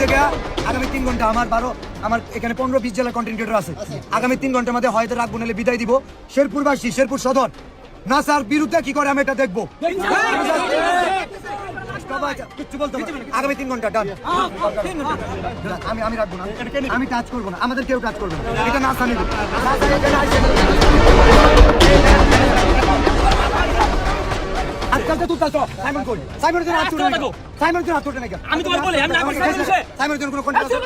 থেকে আগামী 3 ঘন্টা আমার এখানে 15-20 জেলার কন্টেন্ট ক্রিয়েটর আছে। আগামী 3 ঘন্টার মধ্যে হয়তো রাখবো, নাহলে বিদায় দিব। শেরপুরবাসী, শেরপুর সদর নাসার বিরুদ্ধে কি করে আমি এটা দেখবো। কিচ্ছু বলতে হবে না। আগামী 3 ঘন্টা ডান। আমি রাখবো না, আমি টাচ করবো না, আমাদের কেউ টাচ করবে না। এটা নাসা নেবে। আজকাল তো তুই তো সাইমন কই, সাইমনের জন্য হাত তুলে নাও, সাইমনের জন্য হাত তুলে নাও। আমি তোমার বলি আমি সাইমনের জন্য কোনো কন্ট্রাক্ট আছে?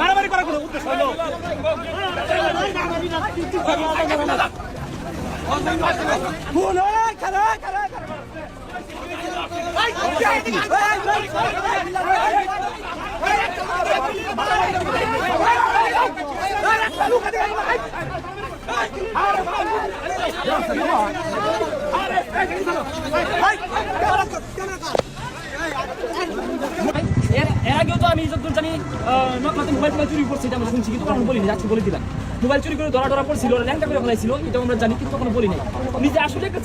মারামারি করার কোনো উদ্দেশ্য হলো এর আগেও তো আমি যতদূর জানি নকলাতে মোবাইল চুরি করছে, এটা আমরা শুনছি, কিন্তু আমরা বলিনি। আজকে বলে দিলাম মোবাইল চুরি করে ধরা পড়ছিল, ল্যাংটা করে ফেলাইছিল, এটা আমরা জানি, কিন্তু কখনো বলি নাই। উনি যে আসলে একটা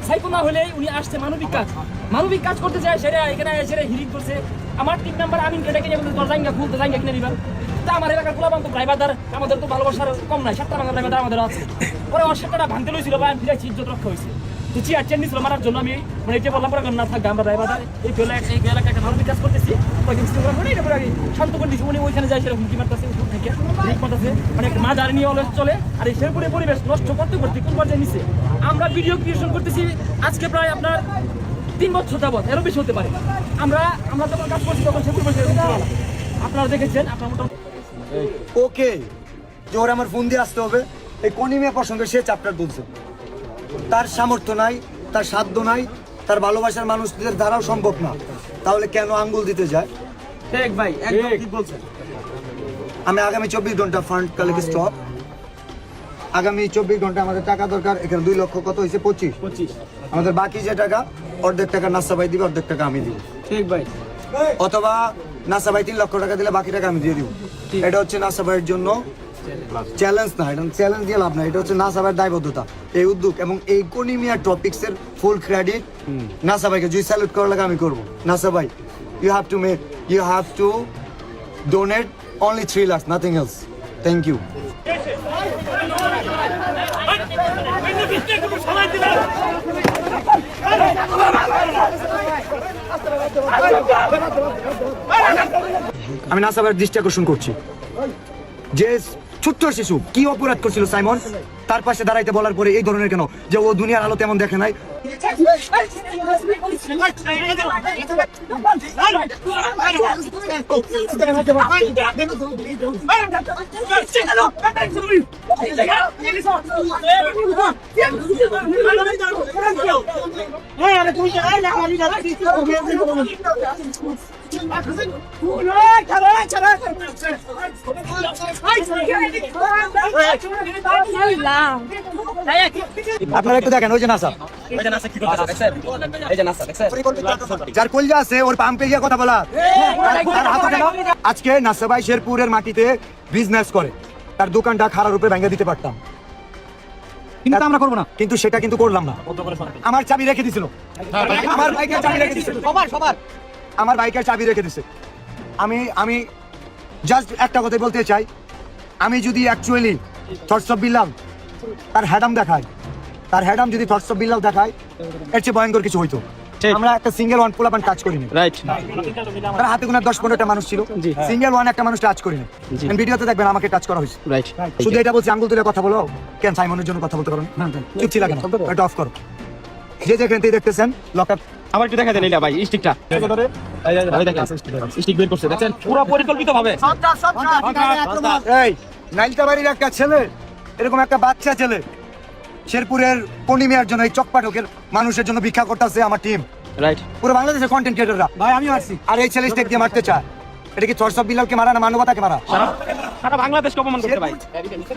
সাইকো না হলে উনি আসছে মানবিক কাজ করতে চায়, সেটা এখানে সেটা হিরিং করছে। আমার 3 নাম্বার আমিন কেটে বলতে তোর জায়গা খুলতে জায়গা কিনে দিবা। তা আমার এলাকার গোলাবান্ত ড্রাইভারদার আমাদের তো ভালোবাসার কম নাই, 7টা বাংলা ড্রাইভার আমাদের আছে। পরে আমার 7টা ভাঙতে লইছিল বা আমি ফিরাইছি, ইজ্জত রক্ষা হয়েছে। তো চেয়ার নিছিল মারার জন্য আমি মানে এটা বললাম পরে না থাকবে আমরা ড্রাইভারদার এই এলাকায় একটা মানবিক কাজ করতেছি, শান্ত করে দিচ্ছি। উনি ওইখানে যায় সেরকম কি মারতেছে, মানে মা জানি নিয়ে অলস চলে। আর এই শেরপুরের পরিবেশ নষ্ট করতে কোন পর্যায়ে নিচ্ছে। আমরা ভিডিও ক্রিয়েশন করতেছি আজকে প্রায় আপনার 3 বছর যাবত, এরও বেশি হতে পারে। আমরা যখন কাজ করছি তখন শেরপুর আপনারা দেখেছেন। আপনার মোটামুটি ওকে যে ওরা আমার ফোন দিয়ে আসতে হবে, এই কনিমিয়া প্রসঙ্গে সে চ্যাপ্টার তুলছে। তার সামর্থ্য নাই, তার সাধ্য নাই, তার ভালোবাসার মানুষদের দ্বারাও সম্ভব না, তাহলে কেন আঙ্গুল দিতে যায়? ঠিক ভাই, একদম ঠিক বলছেন। আমি আগামী 24 ঘন্টা ফান্ড কালেক্ট স্টপ। আগামী 24 ঘন্টা আমাদের টাকা দরকার। এখানে 2 লক্ষ কত হয়েছে? 25। আমাদের বাকি যে টাকা, অর্ধেক টাকা নাসা ভাই দিবে, অর্ধেক টাকা আমি দিব। ঠিক ভাই। অথবা নাসা ভাই 3 লক্ষ টাকা দিলে বাকি টাকা আমি দিয়ে দিব। এটা হচ্ছে নাসা ভাইয়ের জন্য চ্যালেঞ্জ না, এটা চ্যালেঞ্জ দিয়ে লাভ না, এটা হচ্ছে নাসা ভাইয়ের দায়বদ্ধতা, এই উদ্যোগ এবং এই কোনিমিয়া টপিক্সের ফুল ক্রেডিট নাসা ভাইকে। যদি স্যালুট করার লাগে আমি করবো। নাসা ভাই, you have to donate only 3 lakhs, nothing else. Thank you. আমি নাসা ভাইয়ের দৃষ্টি আকর্ষণ করছি যে ছোট্ট শিশু কি অপরাধ করছিল সাইমন, তার পাশে দাঁড়াইতে বলার পরে এই ধরনের কেন যে ও দুনিয়ার আলো তেমন দেখে নাই। আপনারা একটু দেখেন, ওই যে নাসা, যার কলজা আছে ওর পাম্পে গিয়ে কথা বলা। আজকে নাসা ভাই শেরপুরের মাটিতে বিজনেস করে, তার দোকানটা খারাপ রূপে ভেঙে দিতে পারতাম, কিন্তু আমরা করবো না। কিন্তু সেটা কিন্তু করলাম না। আমার চাবি রেখে দিছিল, আমার বাইকের চাবি রেখে দিছিল, আমার বাইকের চাবি রেখে দিছে। আমি জাস্ট একটা কথা বলতে চাই, আমি যদি অ্যাকচুয়ালি থটস অফ বিল্লাহ তার হ্যাডাম দেখায়, তার হ্যাডাম যদি থটস অফ বিল্লাহ দেখায়, এর চেয়ে ভয়ঙ্কর কিছু হইতো। আমরা একটা সিঙ্গেল ওয়ান পোলাপান টাচ করিনি, রাইট? তার হাতে গোনা 10-15টা মানুষ ছিল, সিঙ্গেল ওয়ান একটা মানুষ টাচ করিনি। ভিডিওতে দেখবেন আমাকে টাচ করা হয়েছে, রাইট? শুধু এটা বলছি, আঙ্গুল তুলে কথা বলো কেন? সাইমনের জন্য কথা বলতে পারো না? চুপ ছিল কেন? এটা অফ করো। যে যেখান থেকে দেখতেছেন লকআপ আবার একটু দেখা দেন ভাই স্টিকটা স্টিক বের করছে দেখছেন পুরো পরিকল্পিত ভাবে এই নাইলতা বাড়ির একটা ছেলে, এরকম একটা বাচ্চা ছেলে শেরপুরের পূর্ণিমার জন্য এই চকপাটকের মানুষের জন্য ভিক্ষা করতেছে আমার টিম, রাইট পুরো বাংলাদেশের কন্টেন্ট ক্রিয়েটররা। ভাই আমি আসছি, আর এই ছেলে স্টেক দিয়ে মারতে চায়। এটা কি চরসব বিলালকে মারা না মানবতাকে মারা? সারা বাংলাদেশকে অপমান করতে ভাই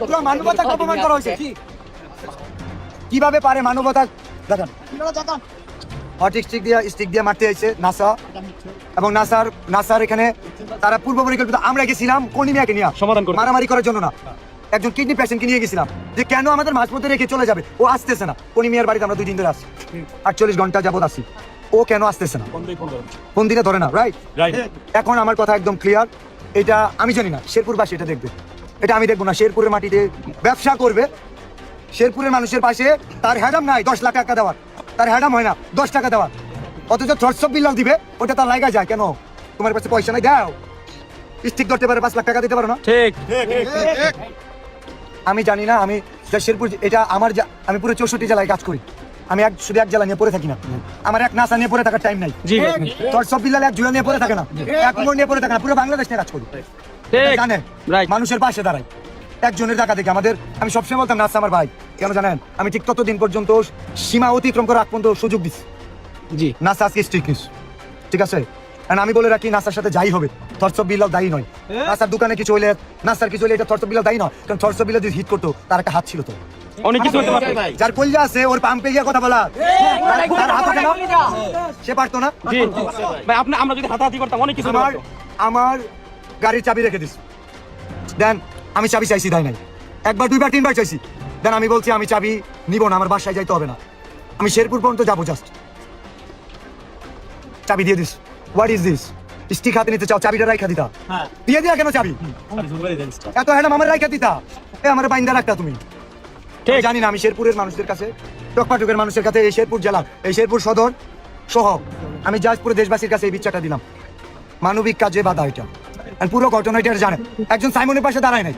পুরো মানবতাকে অপমান করা হয়েছে। কিভাবে পারে মানবতা? দেখেন হট স্টিক দিয়ে মারতে হয়েছে নাসা, এবং নাসার এখানে তারা পূর্ব পরিকল্পিত। আমরা গেছিলাম কর্নিমিয়াকে নিয়ে সমাধান করতে। মারামারি করার জন্য না, একজন কিডনি পেশেন্টকে নিয়ে গেছিলাম যে কেন আমাদের মাঝপথে রেখে চলে যাবে। ও আসতেছে না, কর্নিমিয়ার বাড়িতে আমরা 2 দিন ধরে আসছি, 48 ঘন্টা যাবত আসি, ও কেন আসতেছে না? ফোন দিলে ধরে না, রাইট? এখন আমার কথা একদম ক্লিয়ার, এটা আমি জানি না, শেরপুরবাসী এটা দেখবে, এটা আমি দেখবো না। শেরপুরের মাটিতে ব্যবসা করবে, শেরপুরের মানুষের পাশে তার হ্যাডাম নাই 10 লাখ টাকা দেওয়ার, তার হ্যাডাম হয় না 10 টাকা দেওয়ার, অথচ চরসব বিল্লাল দিবে, ওটা তার লাইগা যায়। কেন তোমার কাছে পয়সা নাই? দাও, স্টিক ধরতে পারে 5 লাখ টাকা দিতে পারো না? ঠিক আমি জানি না, আমি শেরপুর এটা আমার আমি পুরো 64 জেলায় কাজ করি, আমি শুধু এক জেলা নিয়ে পড়ে থাকি না, আমার এক নাসা নিয়ে পড়ে থাকার টাইম নাই। জি চরসব বিল্লাল এক জুলা নিয়ে পড়ে থাকে না, এক মোড় নিয়ে পড়ে থাকে না, পুরো বাংলাদেশ নিয়ে কাজ করি। ঠিক জানেন রাইট মানুষের পাশে দাঁড়াই একজনের টাকা থেকে আমাদের। আমি সবসময় বলতাম নাসা আমার ভাই, কেন জানেন? আমি ঠিক ততদিন পর্যন্ত সীমা অতিক্রম করার আগ পর্যন্ত সুযোগ দিচ্ছি। জি নাসা আজকে স্ট্রিকনেস, ঠিক আছে? আর আমি বলে রাখি, নাসার সাথে যাই হবে, থরসব বিল্লাল দায়ী নয়। নাসার দোকানে কিছু হইলে, নাসার কিছু হইলে এটা থরসব বিল্লাল দায়ী নয়, কারণ থরসব বিল্লাল যদি হিট করতো তার একটা হাত ছিল তো। অনেক কিছু হতে পারে যার কলজা আছে ওর পাম্পে গিয়ে কথা বলা, তার হাত ওঠে না? সে পারতো না? জি ভাই আপনি আমরা যদি হাতাহাতি করতাম অনেক কিছু হতে পারতো। আমার গাড়ির চাবি রেখে দিস, দেন আমি চাবি চাইছি, তাই নাই, 1 বার 2 বার 3 বার চাইছি, দেন আমি বলছি আমি চাবি নিব না, আমার বাসায় যাইতে হবে না, আমি শেরপুর পর্যন্ত যাবো, জাস্ট চাবি দিয়ে this. What is this? Stick হাতে নিতে চাও, চাবিটা রাইখা দিতা, দিয়ে দিয়া কেন চাবি? এত হ্যাঁ আমার রাইখা দিতা, এ আমার বাইন্দা রাখতা তুমি। ঠিক জানি না, আমি শেরপুরের মানুষদের কাছে, টকপাটুকের মানুষের কাছে, এই শেরপুর জেলা, এই শেরপুর সদর সহ আমি জাস্ট পুরো দেশবাসীর কাছে এই বিচারটা দিলাম, মানবিক কাজে বাধা এটা। আর পুরো ঘটনা এটা জানেন, একজন সাইমনের পাশে দাঁড়ায় নাই,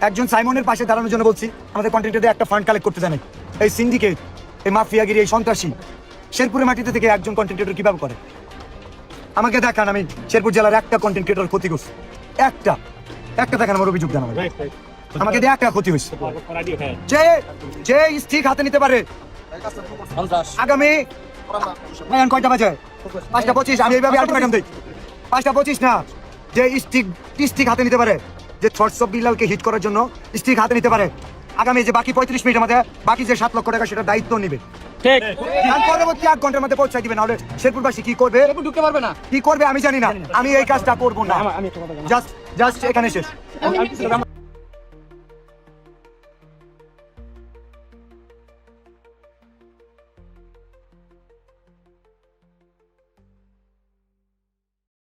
একজন সাইমনের পাশে দাঁড়ানোর জন্য বলছি আমাদের কন্টেন্টে একটা ফান্ড কালেক্ট করতে জানাই। এই সিন্ডিকেট, এই মাফিয়াগিরি, এই সন্ত্রাসী শেরপুরের মাটিতে থেকে একজন কন্টেন্ট ক্রিয়েটর কিভাবে করে? আমাকে দেখান, আমি শেরপুর জেলার একটা কন্টেন্ট ক্রিয়েটর ক্ষতি করছি, একটা দেখান, আমার অভিযোগ দেন আমাকে দিয়ে একটা ক্ষতি হয়েছে। যে স্টিক হাতে নিতে পারে আগামী কয়টা বাজে? 5:25। আমি এইভাবে আলটিমেটাম দিই, 5:25 না, যে স্টিক হাতে নিতে পারে, যে থরসব বিল্লালকে হিট করার জন্য স্টিক হাতে নিতে পারে, আগামী যে বাকি 35 মিনিটের মধ্যে বাকি যে 7 লক্ষ টাকা সেটা দায়িত্ব নিবে, ঠিক আর পরবর্তী 1 ঘন্টার মধ্যে পৌঁছাই দিবে, নাহলে শেরপুরবাসী কি করবে? ঢুকতে পারবে না, কি করবে আমি জানি না, আমি এই কাজটা করবো না, আমি জাস্ট এখানে শেষ।